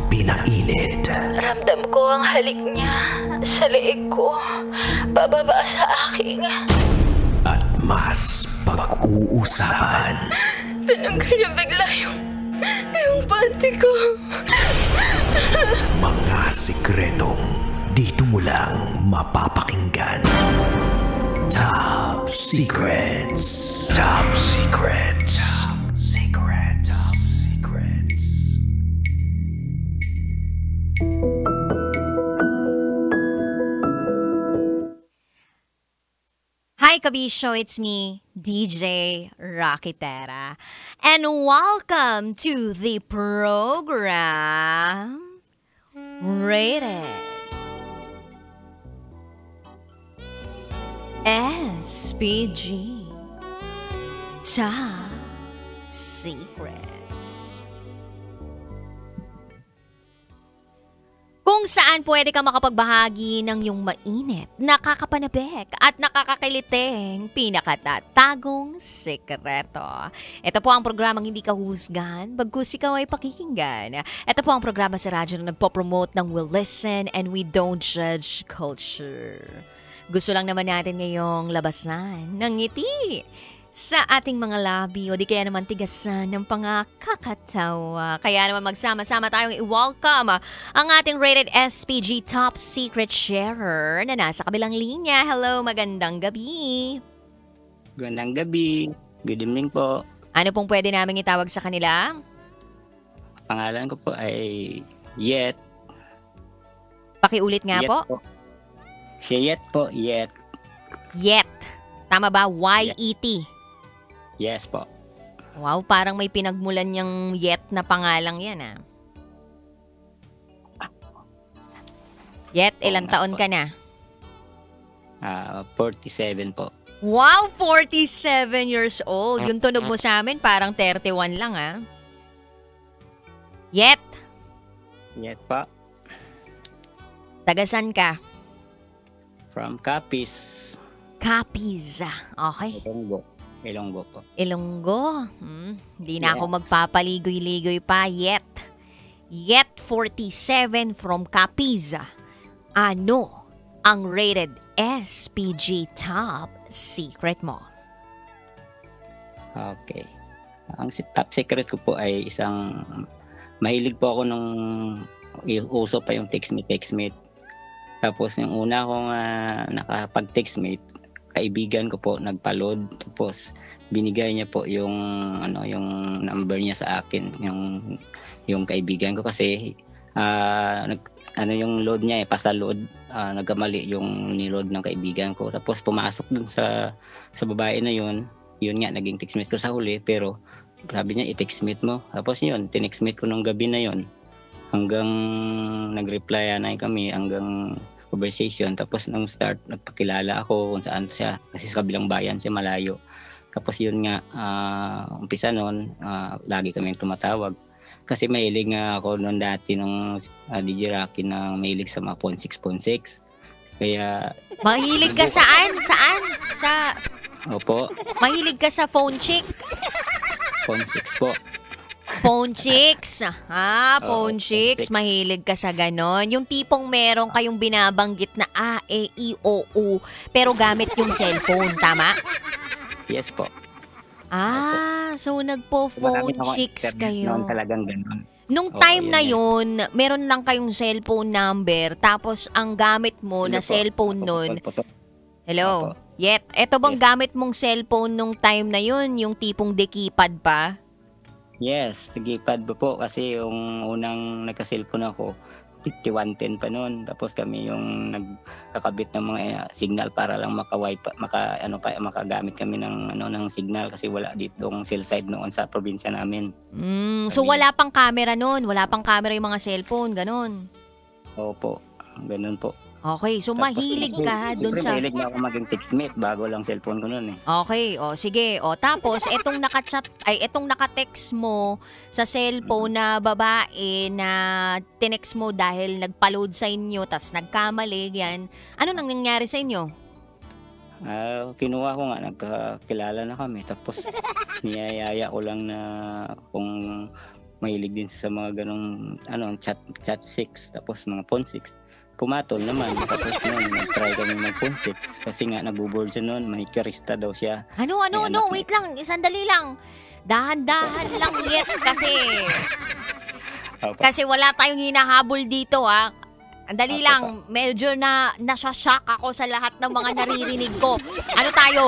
pinainit. Ramdam ko ang halik niya sa leeg ko, bababa sa aking. At mas pag-uusapan. Tinanggal niya bigla yung panty ko. Mga sikretong dito mo lang mapapakinggan. Top Secrets. Top Secrets. Top Secret. Top Secrets. Hi, Kabisyo! It's me, DJ Rocketera. And welcome to the program Rated SPG Top Secrets. Kung saan pwede ka makapagbahagi ng iyong mainit, nakakapanabik at nakakakiliteng pinakatatagong sekreto. Ito po ang programang hindi ka husgan, bagkus ikaw ay pakikinggan. Ito po ang programa sa radyo na nagpo-promote ng we listen and we don't judge culture. Gusto lang naman natin ngayong labasan ng ngiti sa ating mga labi o di kaya naman tigasan ng pangakakatawa. Kaya naman magsama-sama tayong i-welcome ang ating Rated SPG Top Secret Sharer na nasa kabilang linya. Hello, magandang gabi. Magandang gabi. Good evening po. Ano pong pwede namin itawag sa kanila? Pangalan ko po ay Yet. Pakiulit nga Yet po. Si Yet po, Yet. Yet. Tama ba? Y-E-T. Yes po. Wow, parang may pinagmulan niyang Yet na pangalang yan ah. Yet, ilang taon ka na? 47 po. Wow, 47 years old. Yung tunog mo sa amin, parang 31 lang ah. Yet, Yet po. tagasan ka? From Capiz. Capiz. Okay. Ilonggo po. Ilonggo. Hindi na Yes. ako magpapaligoy-ligoy pa. Yet 47 from Capiz. Ano ang rated SPG Top Secret mo? Okay. Ang top secret ko po ay isang mahilig po ako nung uso pa yung text-me. Tapos yung una akong nakapag-textmate, kaibigan ko po nagpa-load, tapos binigay niya po yung yung number niya sa akin, yung kaibigan ko kasi yung load niya pasa-load, nagkamali yung ni-load ng kaibigan ko. Tapos pumasok dun sa babae na yun nga naging textmate ko sa huli, pero sabi niya i-textmate mo. Tapos yun, tinextmate ko nung gabi na yun. Hanggang nag-reply na kami, hanggang conversation. Tapos nung start, nagpakilala ako kung saan siya. Kasi sa kabilang bayan siya, malayo. Tapos yun nga, umpisa nun, lagi kami tumatawag. Kasi mahilig nga ako noon dati nung DJ Rocky na mahilig sa mga phone 6. Kaya... Mahilig ka saan? Saan? Opo, Mahilig ka sa phone chick? phone 6 po. Phone chicks. Phone Oo, chicks. phone chicks. Mahilig ka sa ganon. Yung tipong meron kayong binabanggit na A, E, I, O, U, pero gamit yung cellphone. Tama? Yes po. So nagpo-phone Marami akong chicks experience noon kayo. talagang ganun. Nung Oo, time yun na yan. yun, meron lang kayong cellphone number, tapos ang gamit mo na Ano po? cellphone nun, Putol-putol. hello? Opo. Yet, eto bang Yes. gamit mong cellphone nung time na yun, yung tipong dekipad pa? Yes, nagipad po kasi yung unang nagka-cellphone ako, 5110 pa noon. Tapos kami yung nagkakabit ng mga signal para lang makagamit kami ng signal kasi wala dito yung cell site noon sa probinsya namin. So Kami- wala pang camera nun, wala pang camera yung mga cellphone, ganon. Opo, ganun po. Okay, so Tapos, mahilig ka dun siyempre, sa... mahilig na ako maging textmate bago lang cellphone ko noon eh. Okay, sige. Tapos etong etong naka-text mo sa cellphone na babae na tinext mo dahil nagpa-load sa inyo tas nagkamali yan. Ano nang nangyari sa inyo? Kinuha ko nga, nagkakilala na kami. Tapos niyayaya ko lang na kung mahilig din siya sa mga ganong chat 6 tapos mga phone 6. Pumatol naman tapos noon nag-try kami mag phone 6 kasi nga nabuboard siya noon, may karista daw siya. Ano, May anak wait lang, sandali lang. Dahan-dahan lang yet Opo. kasi wala tayong hinahabol dito ha. Andali Opo. lang, medyo nasashock ako sa lahat ng mga naririnig ko. Ano tayo?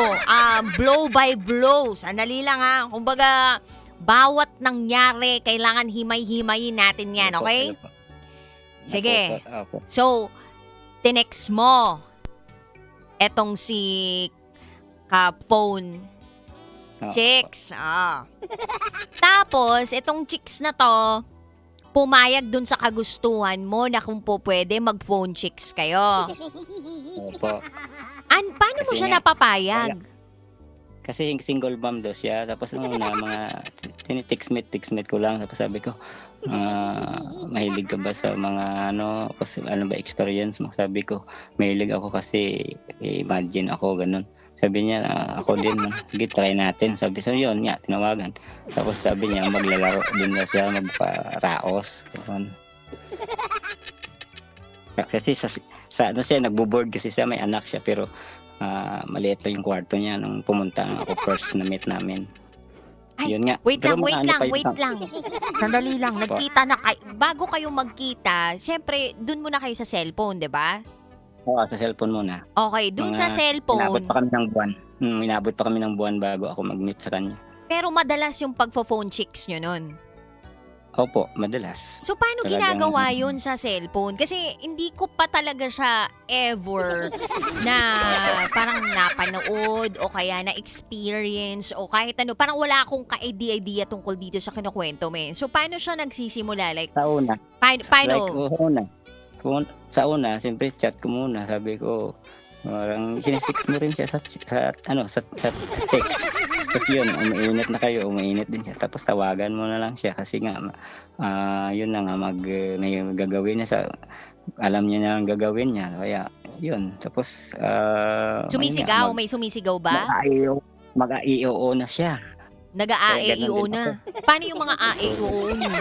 Blow by blow. Sandali lang ha. Kumbaga, bawat nangyari, kailangan himay-himayin natin yan, okay? Opo. Sige. Opo. So, tinext mo etong si ka-phone Opo. chicks. Tapos, itong chicks na to, pumayag dun sa kagustuhan mo na kung po pwede mag-phone chicks kayo. Opo. Paano mo Kasi siya nga, napapayag? Kasi single mom daw siya. Tapos una, mga text meet ko lang. Tapos sabi ko, mahilig ka ba sa mga kasi ano ba experience mo? Sabi ko, mahilig ako kasi imagine ako, ganun. Sabi niya, ako din, sige, try natin. Sabi so yun, nga, tinawagan. Tapos sabi niya, maglalaro din daw siya, magpa-raos. Ganun. Kasi sa siya, nagbo-board kasi siya, may anak siya, pero maliit lang yung kwarto niya nung pumunta ako first na meet namin. Ay, Yun nga. wait Pero lang. Sandali lang, nagkita na kayo. Bago kayo magkita, syempre, dun muna kayo sa cellphone, di ba? Oo, sa cellphone muna. Okay, dun sa Inabot cellphone. pa kami ng buwan. Inabot pa kami ng buwan bago ako mag-meet sa kanya. Pero madalas yung pagpo-phone chicks nyo nun. Opo, madalas. So, paano Talagang- ginagawa yun sa cellphone? Kasi hindi ko pa talaga siya ever na parang napanood o kaya na-experience o kahit ano. Parang wala akong ka-idea tungkol dito sa kinukwento mo eh. So, paano siya nagsisimula? Like, Sa una. paano? Sa una, siyempre chat ko muna. Sabi ko, parang sinisix mo rin siya sa text. Tapos yun, umainit na kayo, umainit din siya. Tapos tawagan mo na lang siya kasi nga, yun na nga, may gagawin niya alam niya na ang gagawin niya. Kaya, yun. Tapos, Sumisigaw? May sumisigaw ba? Mag-a-i-o na siya. Nag-a-AEO na. Paano yung mga AEO nyo?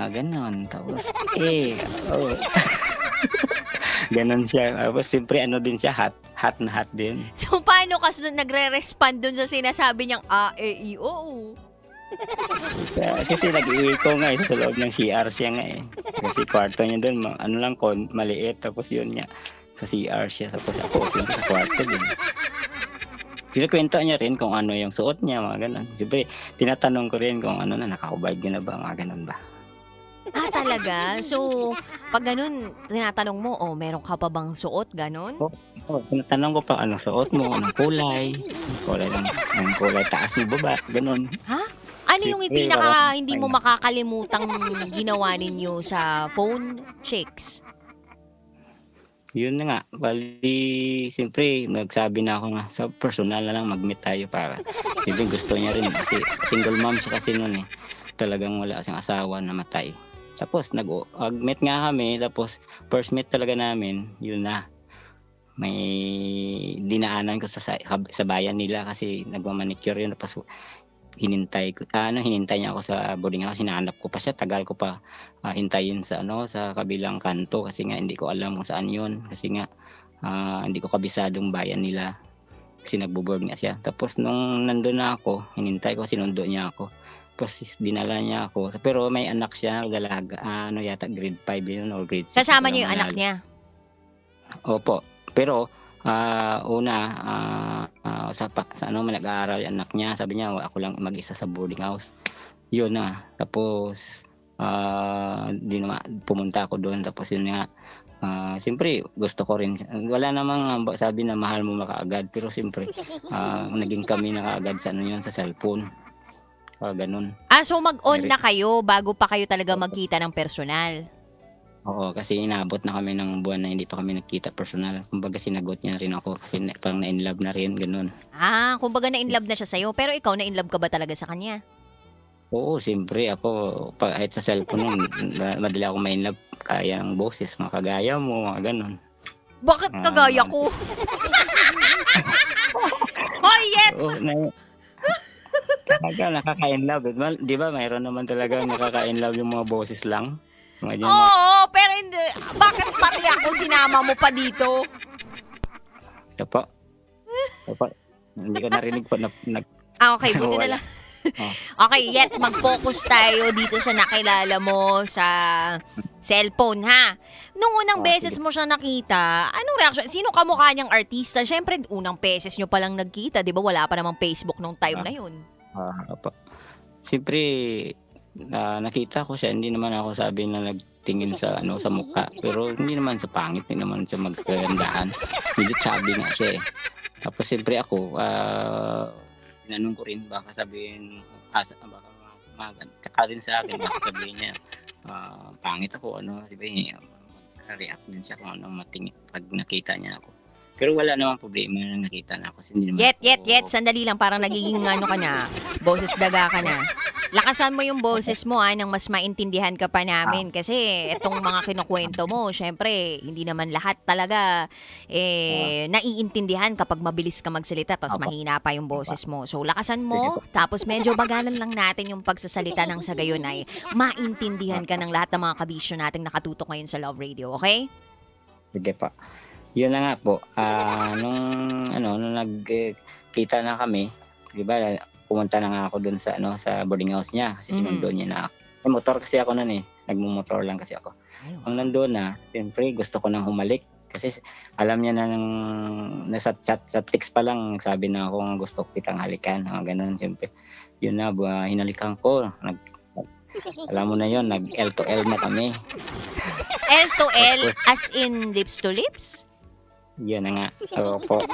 Ganon. Tapos, ganon siya. Tapos, siyempre, din siya, hot na hot din. So, paano ka nagre-respond dun sa sinasabi niyang AEO? Kasi nag-i-echo nga sa loob ng CR siya nga eh. Kasi kwarto niya doon, maliit. Tapos yun niya, sa CR siya. Tapos ako siyempre sa kwarto din. Kinakwento niya rin kung ano yung suot niya, mga ganon. Siyempre, tinatanong ko rin kung nakakubad ka na ba, mga ganon ba. Talaga? So, pag ganun, tinatanong mo, meron ka pa bang suot, ganon? Tinatanong ko pa, anong suot mo, anong kulay taas mo, baba, ganon. Ha? Ano yung hindi mo makakalimutang ginawa ninyo sa phone chicks? Yun na nga, bali, siyempre, nagsabi na ako nga, sa personal na lang, mag-meet tayo para, siyempre gusto niya rin, kasi single mom siya kasi noon eh, talagang wala siyang asawa, namatay. Tapos, nag-meet nga kami, tapos, first meet talaga namin, yun na, may dinaanan ko sa bayan nila, kasi nagmamanicure yun, tapos, hinintay niya ako sa boarding house, hinahanap ko pa siya, tagal ko pa hintayin sa kabilang kanto kasi nga hindi ko alam kung saan yun kasi nga hindi ko kabisadong bayan nila kasi nagbo-board nga siya. Tapos nung nandun na ako, hinintay ko, sinundo niya ako. Tapos dinala niya ako. Pero may anak siya, dalaga, yata grade 5 yun or grade 6. Kasama niyo yung anak niya? Opo. Pero sa nag-aaral yung anak niya, sabi niya ako lang mag-isa sa boarding house. Yun na. Tapos pumunta ako doon, tapos yun nga, siyempre gusto ko rin, wala namang sabi na mahal mo makaagad, pero siyempre naging kami na kaagad sa sa cellphone. Ganun. So mag-on na kayo bago pa kayo talaga magkita ng personal? Oo, kasi inabot na kami ng buwan na hindi pa kami nagkita personal. Kumbaga sinagot niya rin ako kasi parang na-inlove na rin, ganun. Kumbaga na-inlove na siya sa'yo. Pero ikaw, na-inlove ka ba talaga sa kanya? Oo, siyempre ako, kahit sa cellphone nun, madali ako ma-inlove. Kaya ang boses, mga kagaya mo, mga ganun. Bakit kagaya ko? Hoy, yet! Talaga nakaka-inlove. Di ba mayroon naman talaga nakaka-inlove yung mga boses lang? Mga ganyan, Oo, pero hindi. Bakit pati ako sinama mo pa dito? Opo. Opo. Hindi ko narinig po na Okay, buti na Wala. lang. Okay, Yet, mag-focus tayo dito sa nakilala mo sa cellphone, ha? Nung unang beses mo siya nakita, anong reaction? Sino kamukha niyang artista? Siyempre, unang beses nyo palang nagkita, di ba? Wala pa namang Facebook nung time na yun. Opo. Siyempre, nakita ko siya, hindi naman ako sabi na nagtingin sa sa mukha. Pero hindi naman sa pangit, hindi naman sa magkagandahan. Medyo chubby nga siya eh. Tapos siyempre ako, sinanong ko rin, baka sabihin, baka tsaka rin sa akin, baka sabihin niya, pangit ako, react din siya kung pag nakita niya ako. Pero wala namang problema na nakita na ako. Hindi naman Yet, sandali lang, parang nagiging ka na, boses daga ka na. Lakasan mo yung boses mo nang mas maintindihan ka pa namin kasi itong mga kinukwento mo, syempre, hindi naman lahat talaga naiintindihan kapag mabilis ka magsalita tapos mahina pa yung boses mo. So lakasan mo, tapos medyo bagalan lang natin yung pagsasalita ng sa gayon ay maintindihan ka ng lahat ng mga kabisyo nating nakatutok ngayon sa Love Radio, okay? Sige pa. Yun na nga po, nung nagkita na kami, di ba, pumunta na nga ako dun sa sa boarding house niya kasi sinundo niya na ako. May motor kasi ako noon nagmumotor lang kasi ako. Nung nandoon na, siyempre gusto ko nang humalik kasi alam niya na nasa chat, sa text pa lang, sabi na ako gusto kitang halikan, ganun, siyempre. Yun na, hinalikan ko, alam mo na yun, nag L to L na kami. L to L as in lips to lips? Yan na nga. Opo.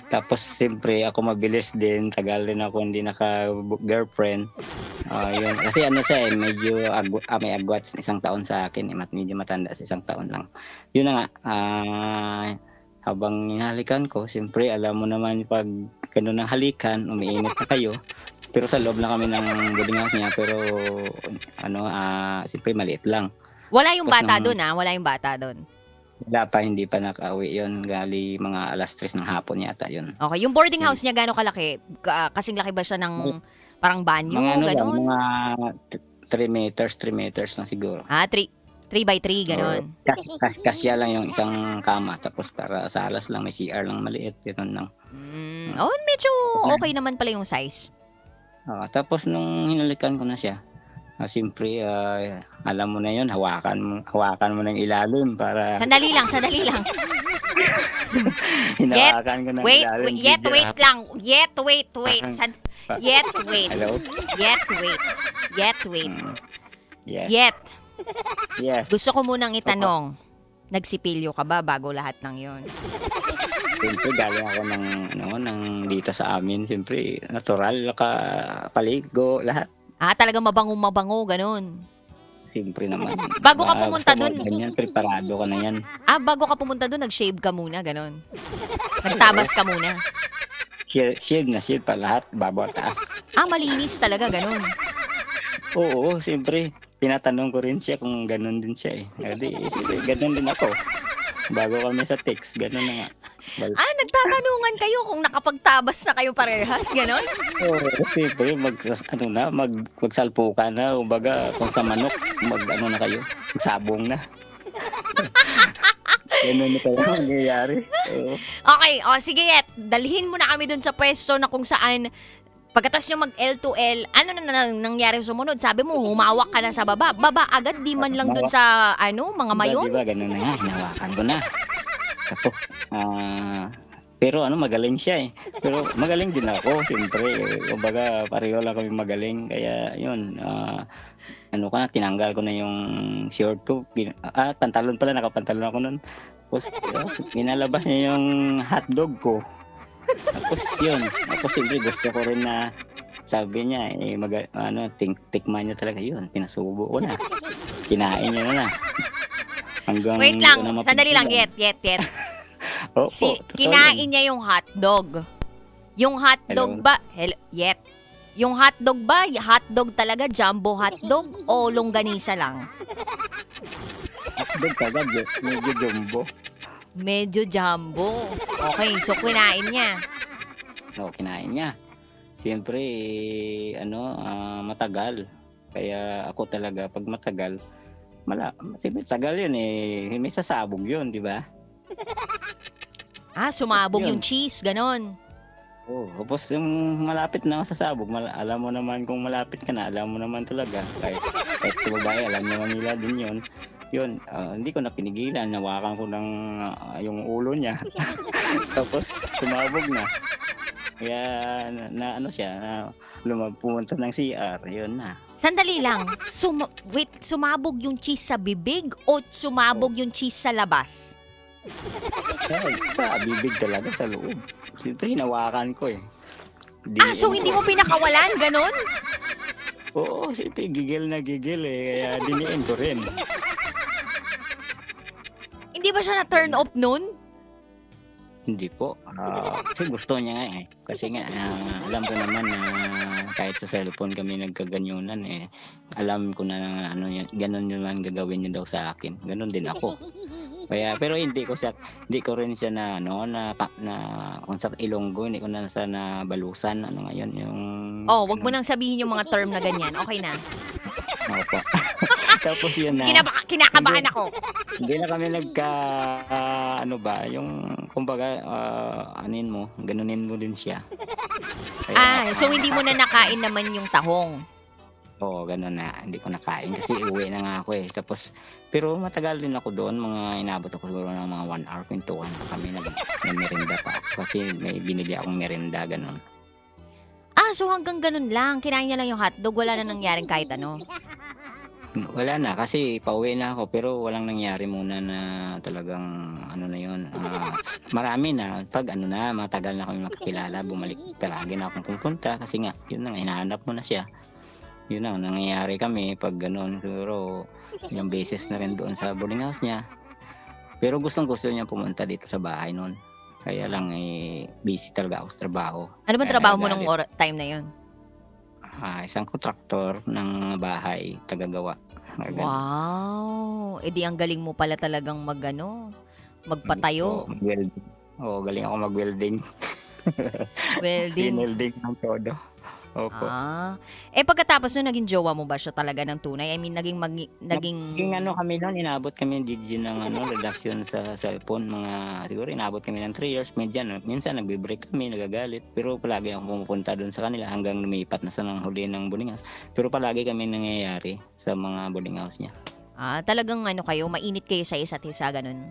Tapos siyempre ako mabilis din, tagal din ako hindi naka-girlfriend. Yun. Kasi siya medyo may agwat, 1 taon sa akin. Medyo matanda sa 1 taon lang. Yun na nga. Habang hinalikan ko, siyempre alam mo naman pag gano'n ng halikan, umiinit na kayo. Pero sa loob lang kami ng boarding house niya, pero siyempre maliit lang. Wala yung bata doon Wala yung bata doon. Wala pa, hindi pa nakauwi yun. Gali mga 3:00 ng hapon yata yun. Okay, yung boarding house niya gaano kalaki? Kasing laki ba siya ng parang banyo, gano'n? Mga 3 meters lang siguro. 3 by 3, gano'n. Kasya lang yung isang kama, tapos para sa alas lang, may CR lang maliit, gano'n lang. Medyo okay naman pala yung size. Tapos nung hinalikan ko na siya, siyempre, alam mo na yun, hawakan mo ng ilalim para... Sandali lang. Hinawakan ko ng ilalim. Wait lang. Hello? Yes. Yes. Gusto ko munang itanong, nagsipilyo ka ba bago lahat ng yon? Siyempre, galing ako ng dito sa amin. Siyempre, natural, paligo, lahat. Talagang mabango, ganun. Siyempre naman. Bago ka pumunta dun? Ganyan, preparado ka na yan. Bago ka pumunta dun, nag-shave ka muna, ganun. Nagtabas ka muna. Shield pa lahat, babo at taas. Malinis talaga, ganun. Oo, siyempre. Tinatanong ko rin siya kung ganun din siya eh. Siyempre, ganun din ako. Bago kami sa text, ganun na nga. Nagtatanungan kayo kung nakapagtabas na kayo parehas, gano'n? Oo, siyempre, magsalpukan na, ubaga, kung sa manok, na kayo, magsabong na. Ganun na kayo nangyayari. Okay, sige Yet, dalhin mo na kami dun sa pwesto na kung saan, pagkatas nyo mag-L to L, ano na nangyari sumunod? Sabi mo, humawak ka na sa baba. Baba agad, di man lang dun sa, mga mayon? Diba, ganun na nga, hinawakan ko na. Tapos, pero magaling siya eh. Pero magaling din ako, siyempre. Kumbaga, pareho lang kami magaling. Kaya, yun, tinanggal ko na yung short ko. Pantalon pala, nakapantalon ako nun. Tapos, pinalabas niya yung hotdog ko. Tapos, yun. Tapos, siyempre, gusto ko rin na, sabi niya, tikman niya talaga yun. Pinasubo ko na. Kinain niya na. Wait lang, sandali lang, Yet. Kinain niya yung hotdog. Yung hotdog ba, Yet, yung hotdog ba, hotdog talaga, jumbo hotdog o longganisa lang? Hotdog talaga, medyo jumbo. Medyo jumbo. Okay, so kinain niya. Kinain niya. Siyempre, matagal. Kaya ako talaga, pag matagal, siyempre tagal yun may sasabog yun, di ba? Sumabog Yun. yung cheese, ganon. Tapos yung malapit na sasabog, alam mo naman kung malapit ka na, alam mo naman talaga. Kahit sa babae, alam naman nila din yun. Yun, hindi ko na pinigilan, nawakan ko ng yung ulo niya. Tapos sumabog na. Kaya pumunta ng CR, yun na. Sandali lang. Sumabog yung cheese sa bibig o sumabog yung cheese sa labas? Sa bibig talaga, sa loob. Siyempre, hinawakan ko eh. So hindi mo pinakawalan, ganon? Oo, siyempre, gigil na gigil kaya diniin ko rin. Hindi ba siya na-turn off nun? Hindi po. Kasi gusto niya nga Kasi nga, alam ko naman na kahit sa cellphone kami nagkaganyunan alam ko na ganun naman gagawin niya daw sa akin. Ganun din ako. Pero hindi ko rin siya na kung sa Ilonggo, hindi ko na sa nabalusan. Ngayon yung... Wag mo nang sabihin yung mga term na ganyan. Okay na. Opo. Tapos yun na. Kinakabahan ako. Hindi na kami yung kumbaga, ganunin mo din siya. So hindi mo na nakain naman yung tahong? Oo, ganun na. Hindi ko nakain kasi uwi na nga ako Tapos, pero matagal din ako doon. Inabot ako siguro ng mga 1 hour, kwentuhan pa kami. Nag-merinda pa ako kasi may binili akong merinda, ganun. So hanggang ganun lang. Kinain niya lang yung hotdog. Wala na nangyaring kahit ano? Wala na kasi pauwi na ako pero walang nangyari muna na talagang yun. Marami na. Pag matagal na kami makakilala, bumalik palagi na akong pupunta kasi nga, yun na, hinahanap mo na siya. Yun na, nangyayari kami pag ganun. Siguro, yung beses na rin doon sa boarding house niya. Pero gusto niya pumunta dito sa bahay noon. Kaya lang, busy talaga ako sa trabaho. Ano ba trabaho mo nung time na yun? Isang kontraktor ng bahay, tagagawa. Wow! Di ang galing mo pala talagang magpatayo. Galing ako mag-welding. Welding. Welding ng todo. Opo. Pagkatapos nun, naging jowa mo ba siya talaga ng tunay? I mean, naging... kami noon, inabot kami DJ ng reduction sa cellphone. Siguro inabot kami ng 3 years. Minsan nagbe-break kami, nagagalit. Pero palagi akong pumupunta doon sa kanila hanggang lumipat na sa nang huli ng boarding house. Pero palagi kami nangyayari sa mga boarding house niya. Talagang kayo, mainit kayo sa isa't isa, ganun?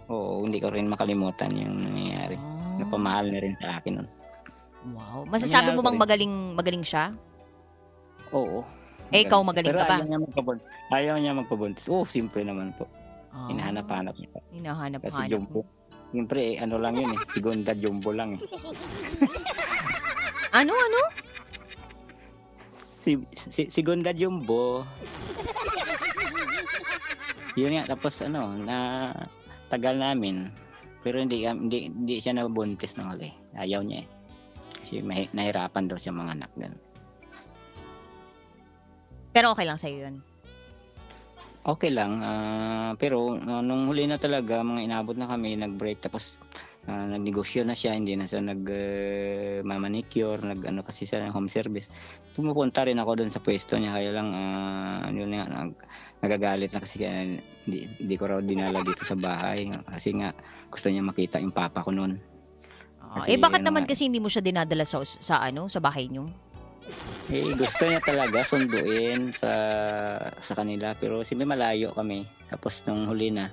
Oo, hindi ko rin makalimutan yung nangyayari. Napamahal na rin sa akin noon. Wow. Masasabi mo bang magaling siya? Oo. Ikaw magaling ka ba? Ayaw niya magpabuntis. Siyempre naman po. Hinahanap-hanap niya. Kasi jumbo. Siyempre, lang yun Segunda jumbo lang Ano? Segunda jumbo. Yun nga, tapos na tagal namin. Pero hindi siya nabuntis ng huli. Ayaw niya Kasi nahirapan daw siya mga anak din. Pero okay lang sa'yo yun? Okay lang. Pero nung huli na talaga, mga inabot na kami, nag-break. Tapos nagnegosyo na siya, hindi na siya nag-manicure, kasi siya ng home service. Pumupunta rin ako doon sa pwesto niya. Kaya lang, nagagalit na kasi hindi ko raw dinala dito sa bahay. Kasi nga, gusto niya makita yung papa ko noon. Bakit naman kasi hindi mo siya dinadala sa bahay niyo? Gusto niya talaga sunduin sa kanila pero siyempre malayo kami. Tapos nung huli na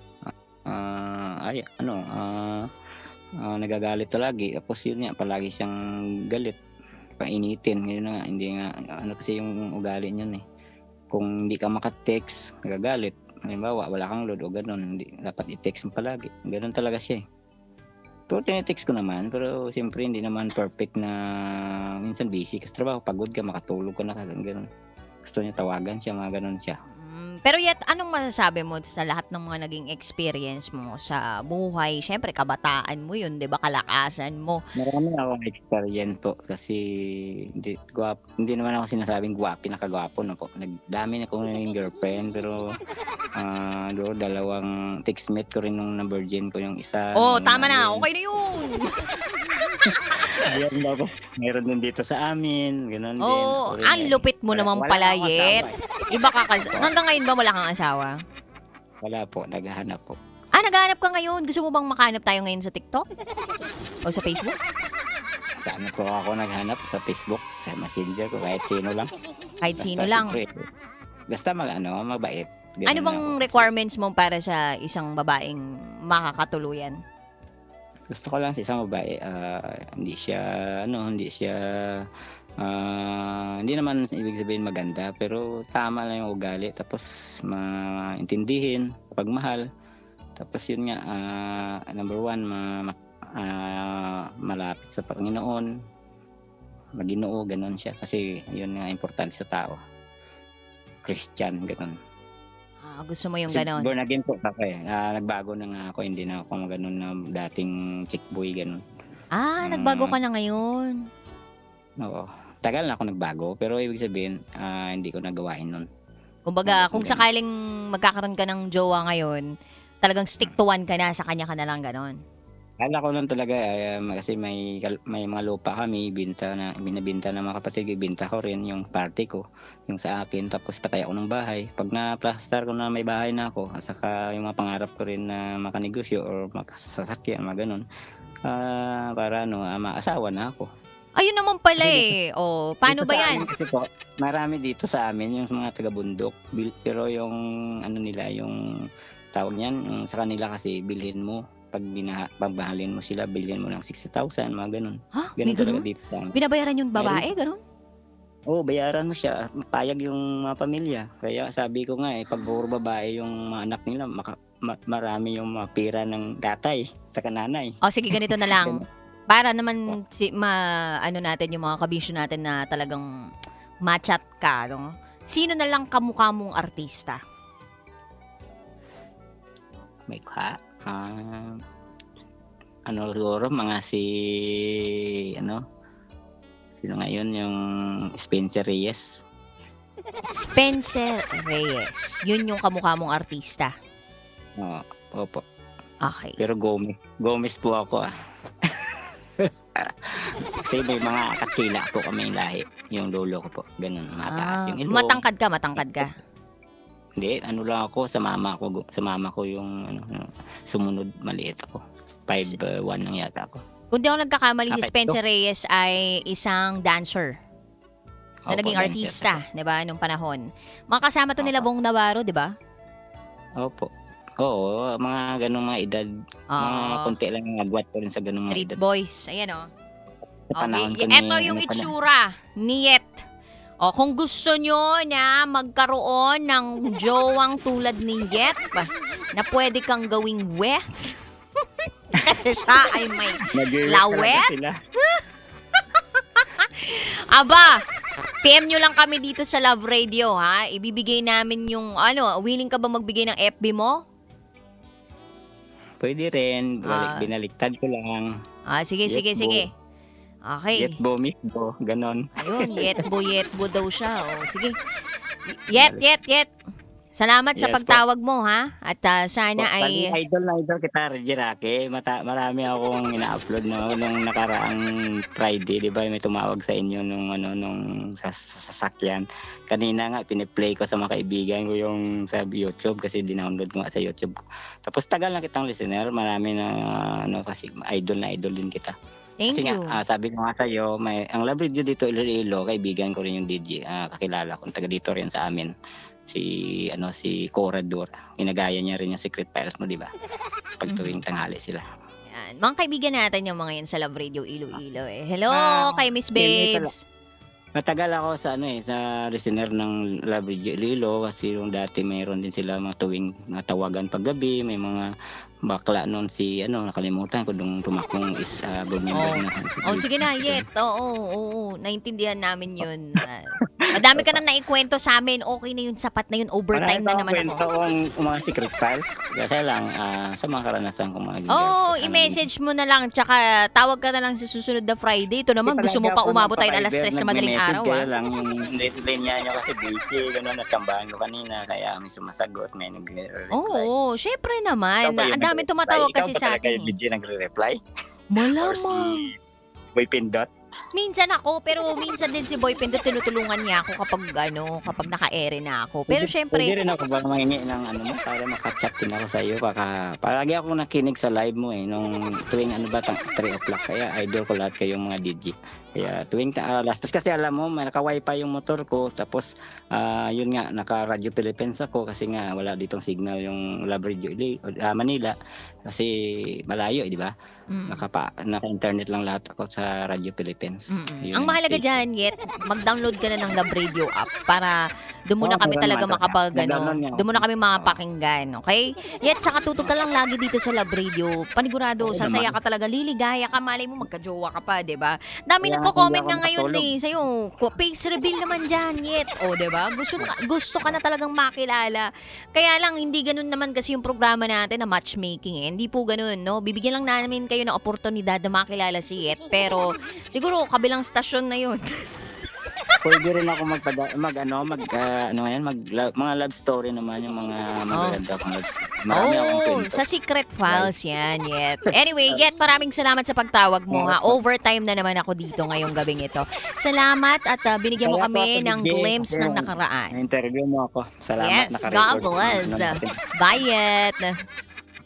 nagagalit palagi. Tapos yun nga, palagi siyang galit, painitin. Yun na nga, hindi nga kasi yung ugali niyan Kung hindi ka maka-text, nagagalit. Halimbawa, wala kang load o ganun, dapat i-text mo palagi. Ganun talaga siya Pero tinetext ko naman, pero siyempre hindi naman perfect na minsan busy kasi trabaho, pagod ka, makatulog ka na, ganun. Gusto niya tawagan siya, mga ganun siya. Pero yet, anong masasabi mo sa lahat ng mga naging experience mo sa buhay? Siyempre, kabataan mo yun, di ba? Kalakasan mo. Marami akong experience po kasi hindi naman ako sinasabing pinakagwapo na po. Nagdami na akong naging girlfriend pero dalawang textmate ko rin nung na-virgin ko yung isa. Tama na. Okay na yun. Meron din dito sa amin, gano'n din. Oh, Ako rin ang eh. lupit mo naman Wala pala, akong Yet. asawa Iba ka hanggang ngayon ba wala kang asawa? Wala po, naghahanap po. Naghahanap ka ngayon. Gusto mo bang makahanap tayo ngayon sa TikTok? O sa Facebook? Sa ano po ako naghanap? Sa Facebook, sa Messenger ko, kahit sino lang. Kahit Basta sino lang. siyempre, basta mabait. Ganun Ano bang ako. requirements mo para sa isang babaeng makakatuluyan? Gusto ko lang sa isang babae, hindi siya hindi naman ibig sabihin maganda, pero tama lang yung ugali, tapos maintindihin, pagmahal. Tapos yun nga, number one, malapit sa Panginoon, Maginoo, ganun siya. Kasi yun nga importante sa tao. Christian, ganun. Gusto mo yung Kasi ganon? born again po ako eh. Nagbago na nga ako, hindi na ako ganun na dating chick boy, ganun. Nagbago ka na ngayon. Oo. Tagal na ako nagbago, pero ibig sabihin, hindi ko nagawain nun. Kumbaga, kung sakaling magkakaroon ka ng jowa ngayon, talagang stick to one ka na, sa kanya ka na lang ganon. Kala ko lang talaga, kasi may mga lupa kami, binabinta ng mga kapatid, ibinta ko rin yung party ko, yung sa akin, tapos patay ako ng bahay. Pag na-plaster ko na may bahay na ako, at saka yung mga pangarap ko rin na makanegosyo or makasasakyan, mga ganun, para maasawa na ako. Ayun naman pala eh. Paano Dito ba sa yan? amin kasi po, marami dito sa amin yung mga taga-bundok, pero yung nila, yung tawag niyan, yung sa kanila kasi bilhin mo, pag pagbahalin mo sila, bilhin mo ng 60,000, mga ganun. Ha? Ganun May talaga ganon? dito sa amin. Binabayaran yung babae, ganon? Oo, bayaran mo siya, payag yung mga pamilya. Kaya sabi ko nga pag puro babae yung mga anak nila, marami yung mga pira ng tatay sa kananay. Sige, ganito na lang. Para naman ano natin yung mga kabisyo natin na talagang matchat ka, no? Sino na lang kamukha mong artista? May siguro mga sino ngayon yung Spencer Reyes. Spencer Reyes. Yun yung kamukha mong artista. Opo. Okay. Pero Gomez po ako Kasi may mga katsila po kami lahi. Yung lolo ko po. Ganun, mataas yung ilong. Matangkad ka. Hindi, lang ako, sa mama ko yung sumunod, maliit ako. 5'1" lang yata ako. Kung di ako nagkakamali, si Okay, Spencer Reyes ay isang dancer na Opo, naging dancer. artista, di ba, nung panahon. Mga kasama to nila Opo. Bong Navarro, di ba? Opo. Oo, mga ganung mga edad. Mga konti lang yung agwat ko rin sa ganung mga Street edad. boys. Ayan o. Sa panahon ko Ito yung itsura ni Yet. Kung gusto nyo na magkaroon ng jowang tulad ni Yet, na pwede kang gawing wet, kasi siya ay may lawet. Aba, PM nyo lang kami dito sa Love Radio, ha? Ibibigay namin yung, willing ka ba magbigay ng FB mo? Pwede rin. Binaliktad ko lang. Sige. Okay. Yetbo mismo. Ganon. Ayun, yetbo daw siya. Sige. Yet. Salamat sa Yes, pagtawag mo, ha? At sana ay... Idol kita, Reggie Raque. Marami akong ina-upload nung nakaraang Friday, di ba? May tumawag sa inyo nung sasakyan. Kanina nga, piniplay ko sa mga kaibigan ko yung sa YouTube kasi dinownload ko nga sa YouTube ko. Tapos tagal na kitang listener. Marami na, kasi idol din kita. Thank Kasi you. nga, sabi ko nga sa'yo, ang Love Radio dito, Iloilo, kaibigan ko rin yung DJ. Kakilala ko, taga dito rin sa amin. Si Corador. Inagaya niya rin yung Secret Files mo, di ba? Pag tuwing tanghali sila. Yan. Mga kaibigan natin yung mga yan sa Love Radio Iloilo. Hello kay Miss may Babes. Matagal ako sa sa listener ng Love Radio Iloilo kasi yung dati mayroon din sila mga tuwing tawagan paggabi, may mga bakla noon nakalimutan ko nung tumakong board member na. Sige na, Yet. Oo. Naintindihan namin yun. Madami ka nang naikwento sa amin. Okay na yun, sapat na yun. Overtime na naman ako. Ang mga secret files. Kasi lang, sa mga karanasan ko mga i-message mo na lang. Tsaka tawag ka na lang sa susunod na Friday. Ito naman, gusto mo pa umabot tayo alas 3 sa madaling araw. Kaya lang, yung linya nyo kasi busy. Gano'n, natsambahan ko kanina. Kaya may sumasagot, may nagre-reply. Oo, syempre naman. Ang dami tumatawag kasi sa atin. Ikaw ba talaga yung nagre-reply? Malamang. Boy Pindot. Minsan ako, pero minsan din si Boy Pindot, tinutulungan niya ako kapag naka-ere na ako. Pero syempre, Pwede rin ako ba mahingi ng para makachat din ako sa iyo. Palagi ako nakinig sa live mo nung tuwing 3 o'clock. Kaya idol ko lahat kayong mga DJ. Kaya tuwing alas dos kasi alam mo, may naka-wifi yung motor ko. Tapos, yun nga, naka-Radio Philippines ako kasi nga wala ditong signal yung Love Radio Manila. Kasi malayo, di ba? Naka-internet lang lahat ako sa Radio Philippines. Ang mahalaga dyan, mag-download ka na ng Love Radio app para doon muna kami talaga doon muna kami mapakinggan, okay? Tsaka tutog ka lang lagi dito sa Love Radio. Panigurado, sasaya ka talaga, liligaya ka, malay mo magka-jowa ka pa, di ba? Dami nagko-comment nga ngayon sa'yo. Face reveal naman dyan, o, di ba? Gusto ka na talagang makilala. Kaya lang, hindi ganun naman kasi yung programa natin na matchmaking Hindi po ganun, no? Bibigyan lang namin kayo ng oportunidad na makilala si Yet. Pero, siguro, kabilang stasyon na yun. Pwede rin ako mga love story naman yung mga magaganda kong love story. Sa Secret Files yan, Yet. Anyway, Yet, maraming salamat sa pagtawag mo, ha. Overtime na naman ako dito ngayong gabing ito. Salamat at binigyan mo kami ng glimpse ng nakaraan. Na-interview mo ako. Salamat. Yes, God bless. Bye, Yet.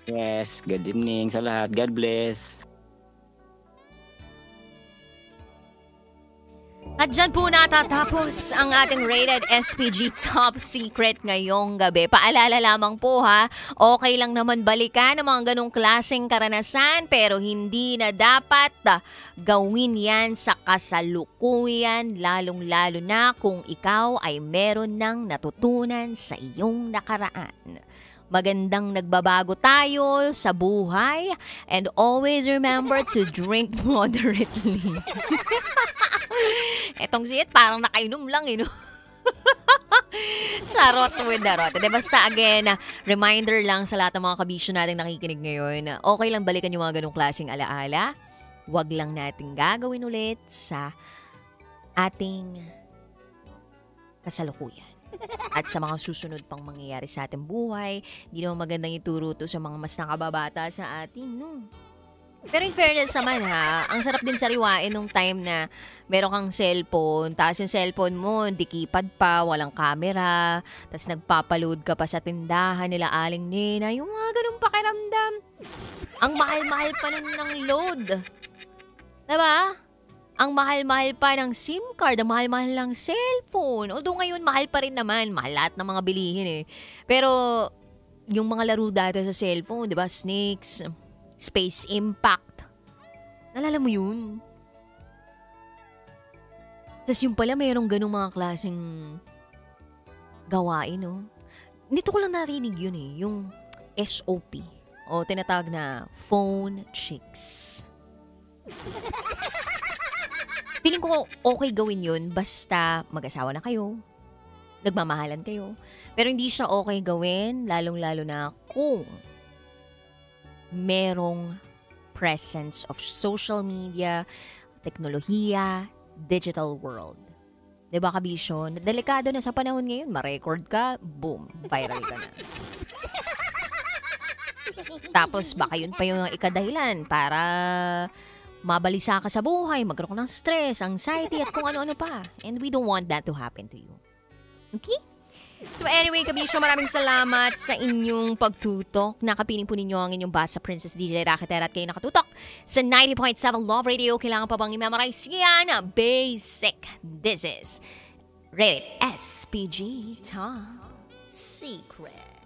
Yes, good evening sa lahat. God bless. At dyan po natatapos ang ating Rated SPG Top Secret ngayong gabi. Paalala lamang po ha, okay lang naman balikan ang mga ganong klaseng karanasan pero hindi na dapat gawin yan sa kasalukuyan, lalong-lalo na kung ikaw ay meron ng natutunan sa iyong nakaraan. Magandang nagbabago tayo sa buhay and always remember to drink moderately. Etong siyet, parang nakainom lang no? Charot with the rot. Basta again, reminder lang sa lahat ng mga kabisyo natin nakikinig ngayon, okay lang balikan yung mga ganong klaseng alaala. Huwag lang natin gagawin ulit sa ating kasalukuyan. At sa mga susunod pang mangyayari sa ating buhay, hindi naman magandang ituro to sa mga mas nakababata sa atin, no? Pero in fairness naman ha, ang sarap din sariwain nung time na meron kang cellphone, tapos yung cellphone mo, di keypad pa, walang camera, tapos nagpapaload ka pa sa tindahan nila Aling Nena, yung mga ganun pakiramdam. Ang mahal-mahal pa nun ng load. Diba? Ang mahal-mahal pa ng SIM card, ang mahal-mahal lang cellphone. Although ngayon, mahal pa rin naman, mahal lahat ng mga bilihin Pero yung mga laro dati sa cellphone, diba, Snakes, Space Impact. Nalala mo yun? Tapos yung pala mayroong ganung mga klaseng gawain, no? Nito ko lang narinig yun yung SOP. O tinatawag na phone chicks. Feeling ko okay gawin yun basta mag-asawa na kayo, nagmamahalan kayo. Pero hindi siya okay gawin, lalong-lalo na kung merong presence of social media, teknolohiya, digital world. Diba kabisyo? Delikado na sa panahon ngayon. Ma-record ka, boom, viral ka na. Tapos baka yun pa yung ikadahilan para mabalisa ka sa buhay, magkaroon ng stress, anxiety, at kung ano-ano pa. And we don't want that to happen to you. Okay? So anyway, kabisyo, maraming salamat sa inyong pagtutok. Nakapiling po ninyo ang inyong Basa Princess DJ Rakatera at kayo nakatutok sa 90.7 Love Radio. Kailangan pa bang i-memorize yan? Basic. This is Rated SPG Top Secret.